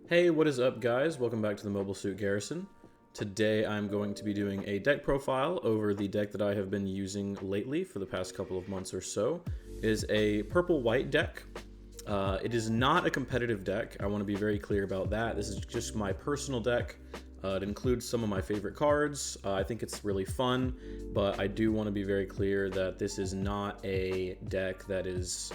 Hey, what is up, guys? Welcome back to the Mobile Suit Garrison. Today I'm going to be doing a deck profile over the deck that I have been using lately for the past couple of months or so. It is a purple-white deck. It is not a competitive deck. I want to be very clear about that. This is just my personal deck. It includes some of my favorite cards. I think it's really fun, but I do want to be very clear that this is not a deck that is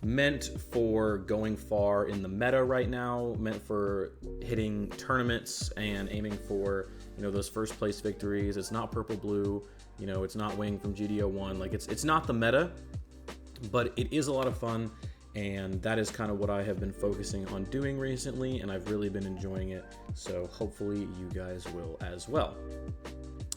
meant for going far in the meta right now, meant for hitting tournaments and aiming for, those first place victories. It's not purple blue, it's not Wing from GDO1. Like it's not the meta, but it is a lot of fun, and that is kind of what I have been focusing on doing recently, and I've really been enjoying it. So hopefully you guys will as well.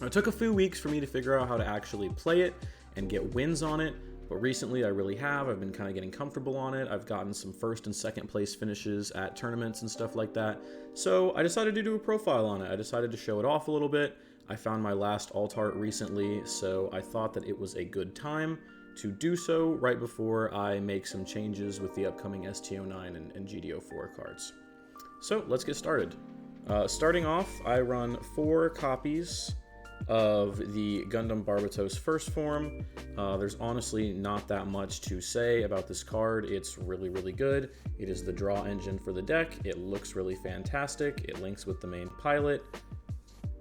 It took a few weeks for me to figure out how to actually play it and get wins on it. But recently I really have. I've been kind of getting comfortable on it. I've gotten some first and second place finishes at tournaments and stuff like that. So I decided to do a profile on it. I decided to show it off a little bit. I found my last alt art recently, so I thought that it was a good time to do so right before I make some changes with the upcoming STO9 and GDO4 cards. So let's get started. Starting off, I run 4 copies of the Gundam Barbatos first form. There's honestly not that much to say about this card. It's really, really good. It is the draw engine for the deck. It looks really fantastic. It links with the main pilot.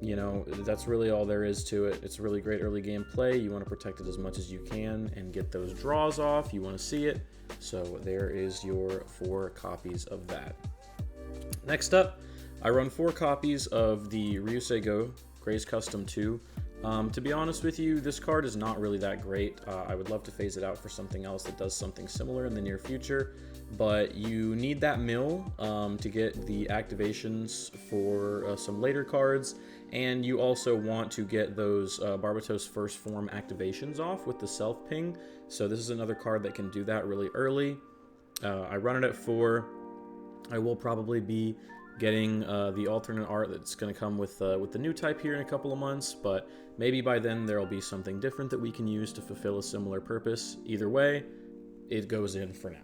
That's really all there is to it. It's really great early game play. You want to protect it as much as you can and get those draws off. You want to see it. So there is your 4 copies of that. Next up, I run 4 copies of the Ryuseigo Gray's Custom 2. To be honest with you, this card is not really that great. I would love to phase it out for something else that does something similar in the near future, but you need that mill to get the activations for some later cards, and you also want to get those Barbatos first form activations off with the self ping, so this is another card that can do that really early. I run it at 4. I will probably be getting the alternate art that's going to come with the new type here in a couple of months, but maybe by then there'll be something different that we can use to fulfill a similar purpose. Either way, it goes in for now.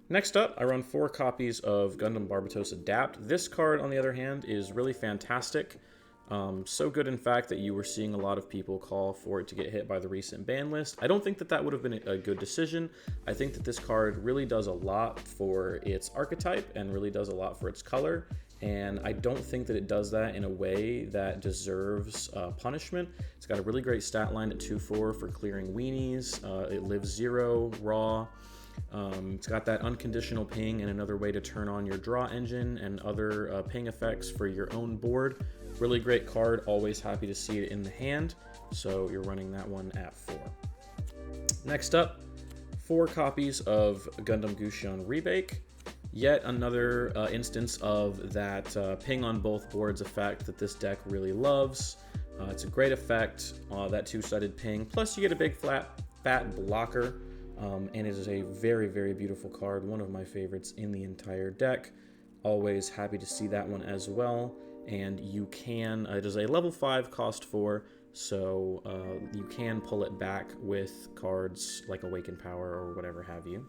Next up, I run 4 copies of Gundam Barbatos Adapt. This card, on the other hand, is really fantastic. So good, in fact, that you were seeing a lot of people call for it to get hit by the recent ban list. I don't think that that would have been a good decision. I think that this card really does a lot for its archetype and really does a lot for its color, and I don't think that it does that in a way that deserves punishment. It's got a really great stat line at 2-4 for clearing weenies. It lives 0 raw. It's got that unconditional ping and another way to turn on your draw engine and other ping effects for your own board. Really great card, always happy to see it in the hand, so you're running that one at 4. Next up, 4 copies of Gundam Gusion Rebake. Yet another instance of that ping on both boards effect that this deck really loves. It's a great effect, that 2-sided ping, plus you get a big fat blocker, and it is a very, very beautiful card, one of my favorites in the entire deck. Always happy to see that one as well. And you can, it is a level 5 cost 4, so you can pull it back with cards like Awakened Power or whatever have you.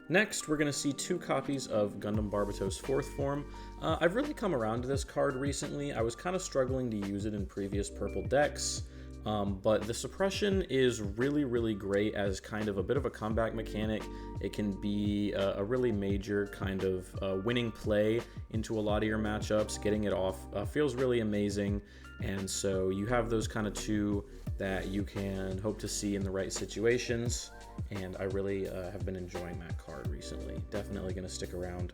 Next, we're going to see 2 copies of Gundam Barbatos 4th form. I've really come around to this card recently. I was kind of struggling to use it in previous purple decks. But the suppression is really, really great as kind of a bit of a comeback mechanic. It can be a really major kind of winning play into a lot of your matchups. Getting it off feels really amazing, and so you have those kind of 2 that you can hope to see in the right situations, and I really have been enjoying that card recently. Definitely going to stick around.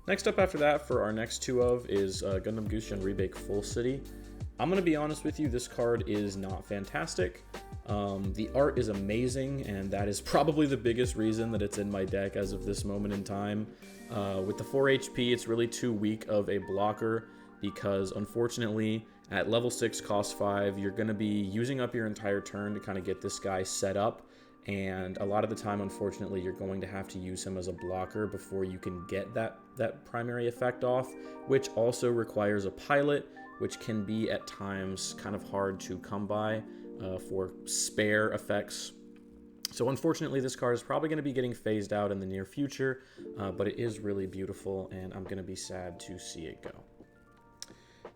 Next up after that for our next 2 of is Gundam Gusion Rebake Full City. I'm going to be honest with you, this card is not fantastic. The art is amazing, and that is probably the biggest reason that it's in my deck as of this moment in time. With the 4 HP, it's really too weak of a blocker because, unfortunately, at level 6 cost 5, you're going to be using up your entire turn to kind of get this guy set up, and a lot of the time, unfortunately, you're going to have to use him as a blocker before you can get that primary effect off, which also requires a pilot, which can be at times kind of hard to come by for spare effects So unfortunately, this card is probably going to be getting phased out in the near future, but it is really beautiful, and I'm going to be sad to see it go.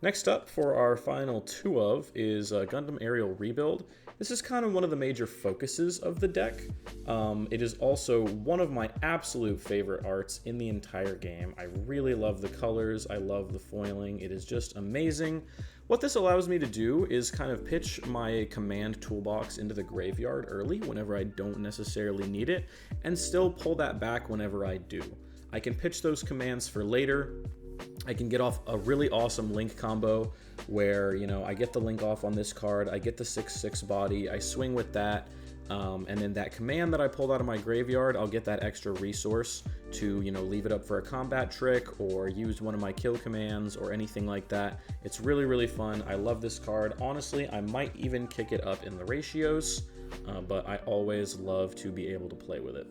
Next up for our final two of is Gundam Aerial Rebuild. This is kind of one of the major focuses of the deck. It is also one of my absolute favorite arts in the entire game. I really love the colors, I love the foiling, it is just amazing. What this allows me to do is kind of pitch my command toolbox into the graveyard early whenever I don't necessarily need it, and still pull that back whenever I do. I can pitch those commands for later. I can get off a really awesome link combo where, you know, I get the link off on this card, I get the 6/6 body, I swing with that, and then that command that I pulled out of my graveyard, I'll get that extra resource to, you know, leave it up for a combat trick or use one of my kill commands or anything like that. It's really, really fun. I love this card. Honestly, I might even kick it up in the ratios, but I always love to be able to play with it.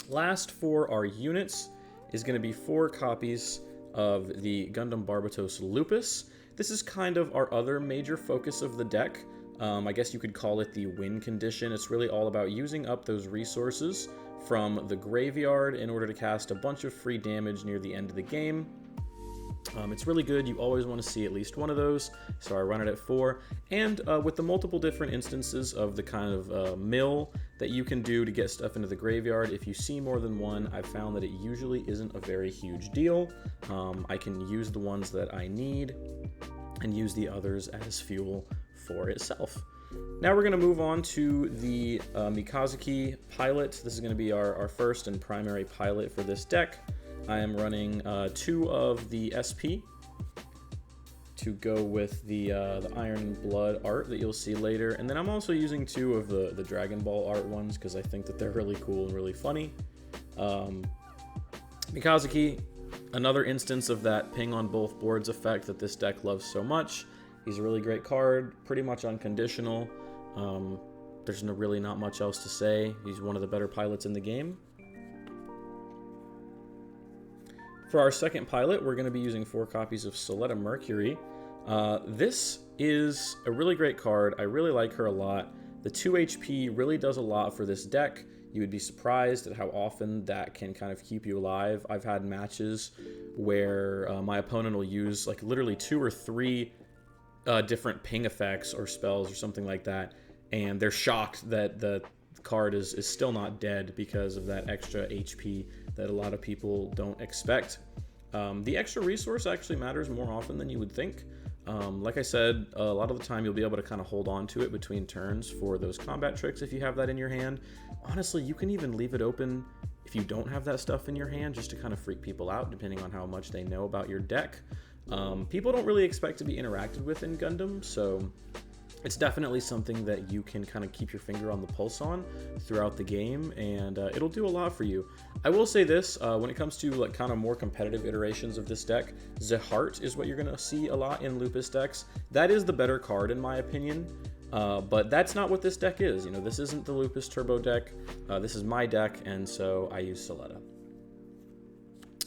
Last for our units is going to be 4 copies of the Gundam Barbatos Lupus. This is kind of our other major focus of the deck. I guess you could call it the win condition. It's really all about using up those resources from the graveyard in order to cast a bunch of free damage near the end of the game. It's really good. You always want to see at least one of those, so I run it at 4. And with the multiple different instances of the kind of mill that you can do to get stuff into the graveyard, if you see more than one, I've found that it usually isn't a very huge deal. I can use the ones that I need and use the others as fuel for itself. Now we're going to move on to the Mikazuki pilot. This is going to be our first and primary pilot for this deck. I am running 2 of the SP to go with the Iron Blood art that you'll see later, and then I'm also using 2 of the Dragon Ball art ones because I think that they're really cool and really funny. Mikazuki, another instance of that ping on both boards effect that this deck loves so much. He's a really great card, pretty much unconditional. There's really not much else to say. He's one of the better pilots in the game. For our second pilot, we're going to be using 4 copies of Soletta Mercury. This is a really great card. I really like her a lot. The 2 HP really does a lot for this deck. You would be surprised at how often that can kind of keep you alive. I've had matches where my opponent will use like literally 2 or 3 different ping effects or spells or something like that, and they're shocked that the card is still not dead because of that extra HP that a lot of people don't expect. The extra resource actually matters more often than you would think. Like I said, a lot of the time you'll be able to kind of hold on to it between turns for those combat tricks if you have that in your hand. Honestly, you can even leave it open if you don't have that stuff in your hand just to kind of freak people out depending on how much they know about your deck. People don't really expect to be interacted with in Gundam, so it's definitely something that you can kind of keep your finger on the pulse on throughout the game, and it'll do a lot for you. I will say this, when it comes to like kind of more competitive iterations of this deck, the Heart is what you're going to see a lot in Lupus decks. That is the better card in my opinion, but that's not what this deck is. You know, this isn't the Lupus Turbo deck. This is my deck, and so I use Soletta.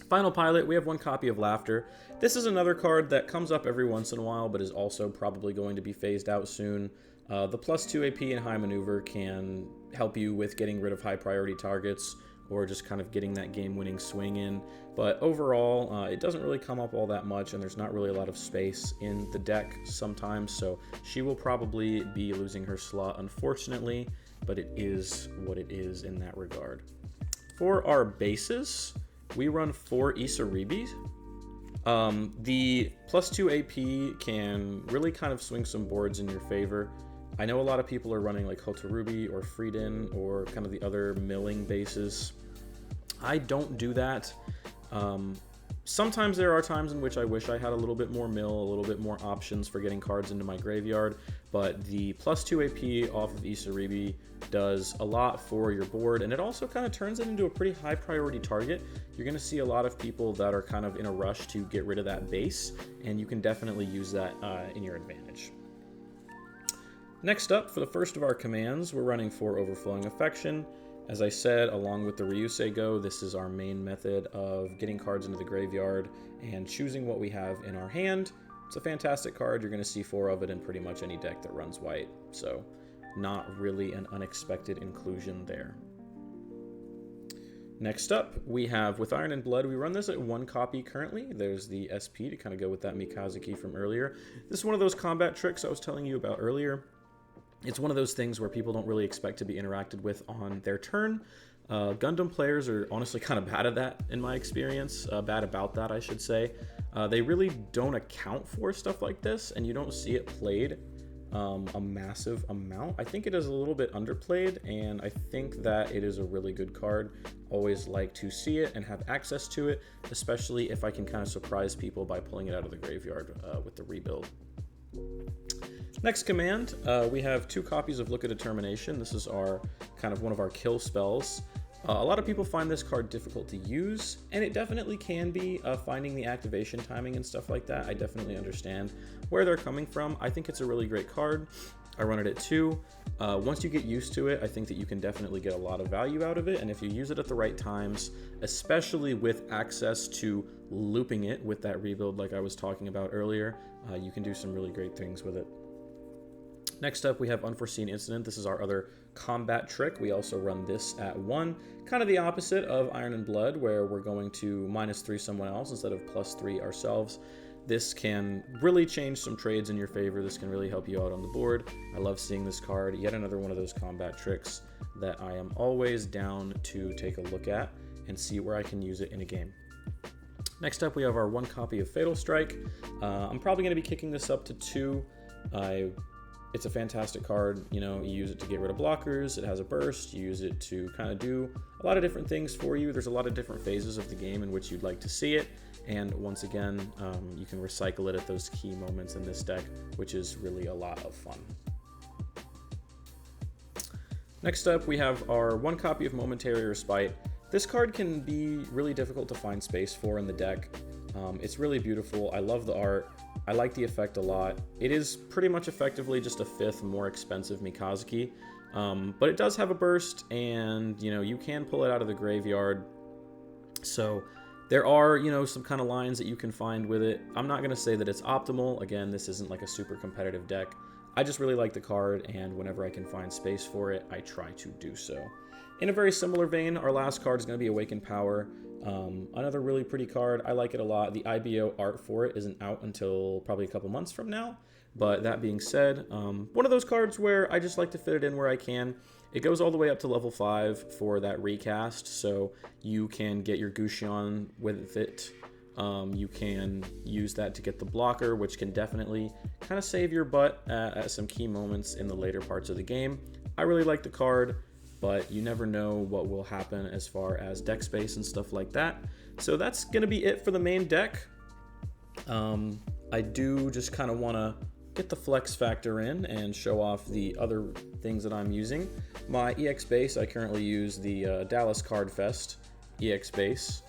Final pilot, we have 1 copy of Laughter. This is another card that comes up every once in a while, but is also probably going to be phased out soon. The +2 AP and high maneuver can help you with getting rid of high priority targets or just kind of getting that game-winning swing in. But overall, it doesn't really come up all that much, and there's not really a lot of space in the deck sometimes, so she will probably be losing her slot, unfortunately, but it is what it is in that regard. For our bases, we run 4 Isaribis. The +2 AP can really kind of swing some boards in your favor. I know a lot of people are running like Hotarubi or Frieden or kind of the other milling bases. I don't do that. Sometimes there are times in which I wish I had a little bit more mill, a little bit more options for getting cards into my graveyard, but the +2 AP off of Isaribi does a lot for your board, and it also kind of turns it into a pretty high priority target. You're going to see a lot of people that are kind of in a rush to get rid of that base, and you can definitely use that in your advantage. Next up, for the first of our commands, we're running 4 Overflowing Affection. As I said, along with the Ryusei Go, this is our main method of getting cards into the graveyard and choosing what we have in our hand. It's a fantastic card. You're going to see 4 of it in pretty much any deck that runs white. So not really an unexpected inclusion there. Next up, we have With Iron and Blood. We run this at 1 copy currently. There's the SP to kind of go with that Mikazuki from earlier. This is one of those combat tricks I was telling you about earlier. It's one of those things where people don't really expect to be interacted with on their turn. Gundam players are honestly kind of bad at that, in my experience. Bad about that, I should say. They really don't account for stuff like this, and you don't see it played a massive amount. I think it is a little bit underplayed, and I think that it is a really good card. Always like to see it and have access to it, especially if I can kind of surprise people by pulling it out of the graveyard with the rebuild. Next command, we have 2 copies of Look of Determination. This is our kind of one of our kill spells. A lot of people find this card difficult to use, and it definitely can be, finding the activation timing and stuff like that. I definitely understand where they're coming from. I think it's a really great card. I run it at 2. Once you get used to it, I think that you can definitely get a lot of value out of it, and if you use it at the right times, especially with access to looping it with that rebuild like I was talking about earlier, you can do some really great things with it. Next up, we have Unforeseen Incident. This is our other combat trick. We also run this at 1. Kind of the opposite of Iron and Blood, where we're going to -3 someone else instead of +3 ourselves. This can really change some trades in your favor. This can really help you out on the board. I love seeing this card. Yet another one of those combat tricks that I am always down to take a look at and see where I can use it in a game. Next up, we have our 1 copy of Fatal Strike. I'm probably going to be kicking this up to 2. It's a fantastic card. You know, you use it to get rid of blockers. It has a burst. You use it to kind of do a lot of different things for you. There's a lot of different phases of the game in which you'd like to see it. And once again, you can recycle it at those key moments in this deck, which is really a lot of fun. Next up, we have our 1 copy of Momentary Respite. This card can be really difficult to find space for in the deck. It's really beautiful. I love the art. I like the effect a lot. It is pretty much effectively just a 5th more expensive Mikazuki, but it does have a burst, and you know, you can pull it out of the graveyard. So there are, you know, some kind of lines that you can find with it. I'm not going to say that it's optimal. Again, this isn't like a super competitive deck. I just really like the card, and whenever I can find space for it, I try to do so. In a very similar vein, our last card is going to be Awakened Power. Another really pretty card. I like it a lot. The IBO art for it isn't out until probably a couple months from now. But that being said, one of those cards where I just like to fit it in where I can. It goes all the way up to level 5 for that recast, so you can get your Gusion with it. You can use that to get the blocker, which can definitely kind of save your butt at some key moments in the later parts of the game. I really like the card, but you never know what will happen as far as deck space and stuff like that. So that's going to be it for the main deck. I do just kind of want to get the flex factor in and show off the other things that I'm using. My EX base, I currently use the Dallas Card Fest EX base.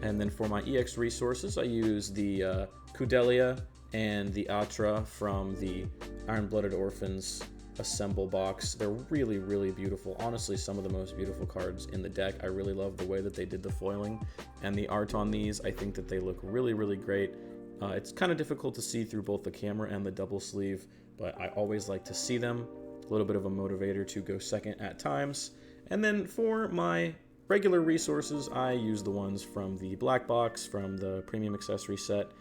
And then for my EX resources, I use the Kudelia and the Atra from the Iron-Blooded Orphans Assemble box. They're really, really beautiful. Honestly, some of the most beautiful cards in the deck. I really love the way that they did the foiling and the art on these. I think that they look really, really great. It's kind of difficult to see through both the camera and the double sleeve, but I always like to see them. A little bit of a motivator to go second at times. And then for my regular resources, I use the ones from the black box, from the premium accessory set.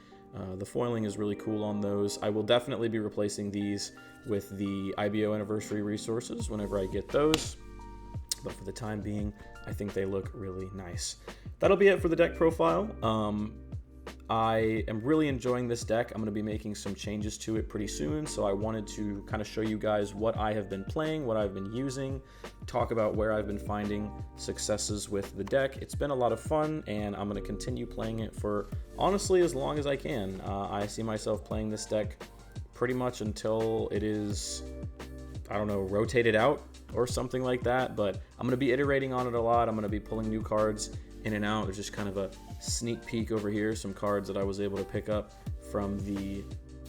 The foiling is really cool on those. I will definitely be replacing these with the IBO anniversary resources whenever I get those. But for the time being, I think they look really nice. That'll be it for the deck profile. I am really enjoying this deck. I'm going to be making some changes to it pretty soon, so I wanted to kind of show you guys what I have been playing, what I've been using, talk about where I've been finding successes with the deck. It's been a lot of fun, and I'm going to continue playing it for, honestly, as long as I can. I see myself playing this deck pretty much until it is, I don't know, rotated out or something like that, but I'm going to be iterating on it a lot. I'm going to be pulling new cards in and out. There's just kind of a sneak peek over here, some cards that I was able to pick up from the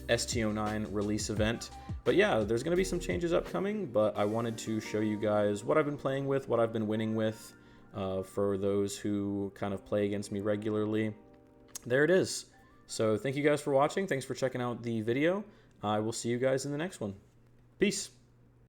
STO9 release event. But yeah, there's going to be some changes upcoming, but I wanted to show you guys what I've been playing with, what I've been winning with, for those who kind of play against me regularly. There it is. So thank you guys for watching. Thanks for checking out the video. I will see you guys in the next one. Peace.